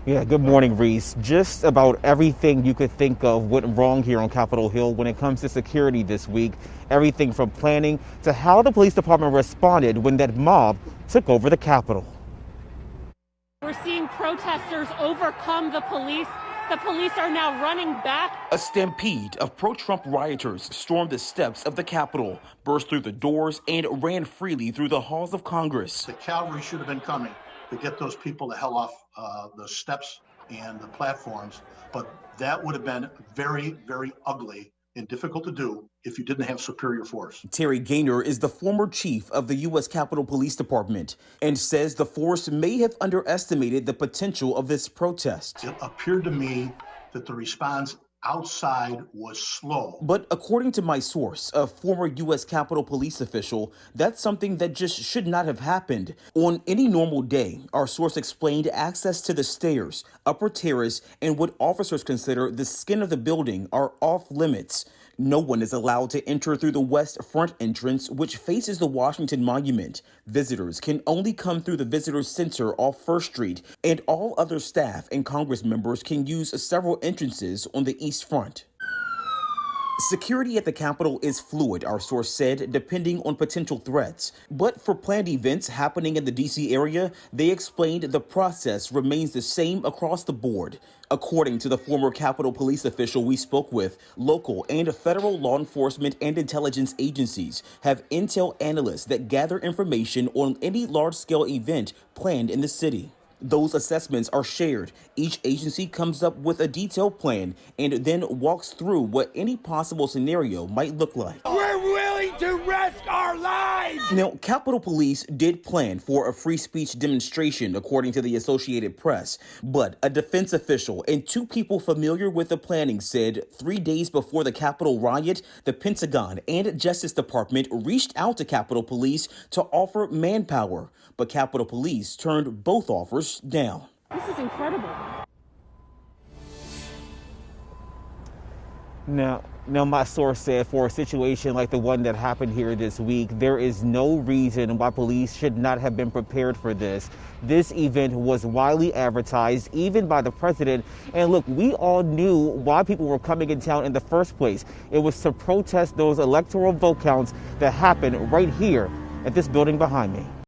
Yeah, good morning, Reese. Just about everything you could think of went wrong here on Capitol Hill when it comes to security this week. Everything from planning to how the police department responded when that mob took over the Capitol. We're seeing protesters overcome the police. The police are now running back. A stampede of pro-Trump rioters stormed the steps of the Capitol, burst through the doors, and ran freely through the halls of Congress. The cavalry should have been coming to get those people the hell off the steps and the platforms, but that would have been very, very ugly and difficult to do if you didn't have superior force. Terry Gaynor is the former chief of the U.S. Capitol Police Department and says the force may have underestimated the potential of this protest. It appeared to me that the response outside was slow. But according to my source, a former U.S. Capitol Police official, that's something that just should not have happened. On any normal day, our source explained access to the stairs, upper terrace, and what officers consider the skin of the building are off limits. No one is allowed to enter through the west front entrance, which faces the Washington Monument. Visitors can only come through the Visitor Center off First Street, and all other staff and Congress members can use several entrances on the east front. Security at the Capitol is fluid, our source said, depending on potential threats. But for planned events happening in the D.C. area, they explained the process remains the same across the board. According to the former Capitol Police official we spoke with, local and federal law enforcement and intelligence agencies have intel analysts that gather information on any large-scale event planned in the city. Those assessments are shared. Each agency comes up with a detailed plan and then walks through what any possible scenario might look like. We're willing to risk our lives! Now, Capitol Police did plan for a free speech demonstration, according to the Associated Press. But a defense official and two people familiar with the planning said 3 days before the Capitol riot, the Pentagon and Justice Department reached out to Capitol Police to offer manpower. But Capitol Police turned both offers down. This is incredible. Now, my source said for a situation like the one that happened here this week, there is no reason why police should not have been prepared for this. This event was widely advertised, even by the president. And look, we all knew why people were coming in town in the first place. It was to protest those electoral vote counts that happened right here at this building behind me.